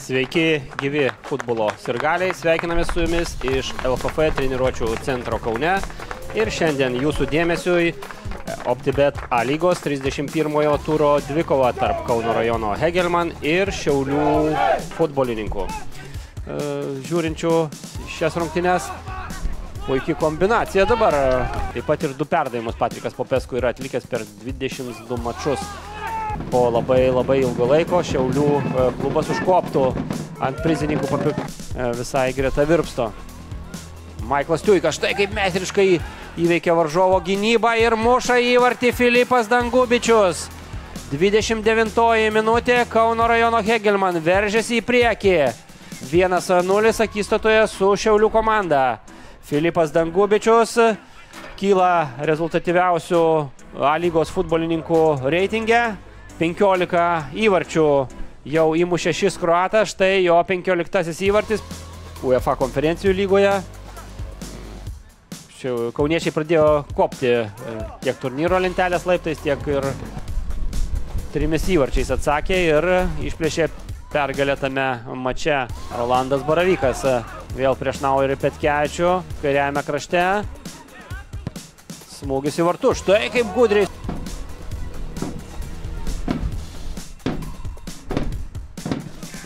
Sveiki, gyvi futbolo sirgaliai, sveikiname su jumis iš LFF treniruočių centro Kaune ir šiandien jūsų dėmesiui OptiBet A lygos 31-ojo turo dvikova tarp Kauno rajono Hegelman ir Šiaulių futbolininkų. Žiūrinčių šias rungtynes, puikiai kombinacija dabar. Taip pat ir 2 perdavimus Patrikas Popescu yra atlikęs per 22 mačus. Po labai ilgo laiko Šiaulių klubas užkoptų ant prizininkų visai greta virpsto. Maiklas Tiuikas štai kaip meistriškai įveikia varžovo gynybą ir muša įvartį Filipas Dangubičius. 29 minutė, Kauno rajono Hegelman veržiasi į priekį. 1-0 akistatoje su Šiaulių komanda. Filipas Dangubičius kyla rezultatyviausių A lygos futbolininkų reitinge. 15 įvarčių jau įmušė šis kroatas, štai jo 15 įvartis UEFA konferencijų lygoje. Kauniečiai pradėjo kopti tiek turnyro lentelės laiptais, tiek ir 3 įvarčiais atsakė ir išplėšė pergalę tame mače. Rolandas Baravykas vėl prieš Nauerį Petkevičių, kairiajame krašte. Smūgis į vartus, štai kaip gudriai.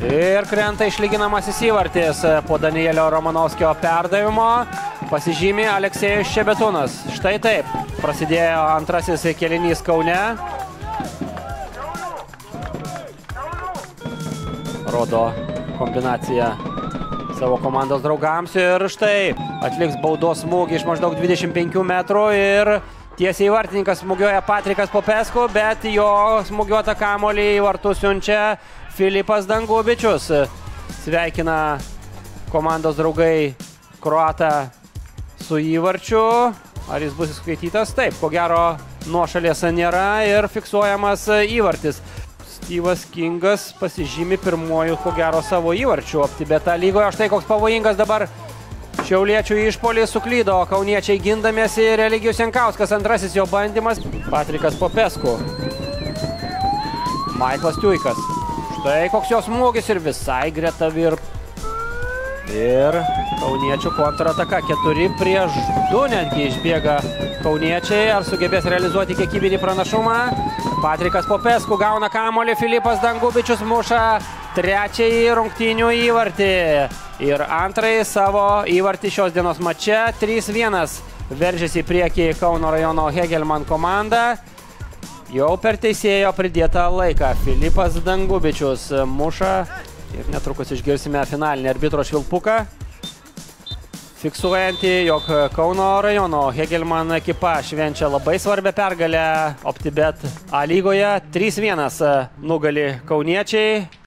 Ir krenta išlyginamasis įvartis po Danielio Romanovskio perdavimo. Pasižymi Aleksejus Šebetūnas. Štai taip prasidėjo antrasis kėlinys Kaune. Rodo kombinaciją savo komandos draugams ir štai atliks baudos smūgį iš maždaug 25 metrų ir tiesiai vartininkas smūgiuoja Patrikas Popescu, bet jo smūgiuotą kamuolį į vartus siunčia Filipas Dangubičius. Sveikina komandos draugai kroatą su įvarčiu. Ar jis bus įskaitytas? Taip, ko gero nuošalės nėra ir fiksuojamas įvartis. Steve'as Kingas pasižymi pirmuoju, ko gero, savo įvarčiu OptiBet A lygoje. Štai koks pavojingas dabar šiauliečių išpuolis, suklydo kauniečiai gindamiesi. Eligijus Jankauskas, antrasis jo bandymas. Patrikas Popescu. Maiklas Tiuikas. Štai koks jos smūgis ir visai greta virp. Ir kauniečių kontrataka 4-2 netgi išbėga kauniečiai. Ar sugebės realizuoti kiekybinį pranašumą? Patrikas Popescu gauna kamuolį, Filipas Dangubičius muša trečiąjį rungtynių įvartį. Ir antrąjį savo įvartį šios dienos mače 3-1. Veržiasi į priekį Kauno rajono Hegelman komanda. Jau per teisėjo pridėtą laiką Filipas Dangubičius muša ir netrukus išgirsime finalinį arbitro švilpuką, fiksuojantį, jog Kauno rajono Hegelman ekipa švenčia labai svarbią pergalę OptiBet A lygoje. 3-1 nugali kauniečiai.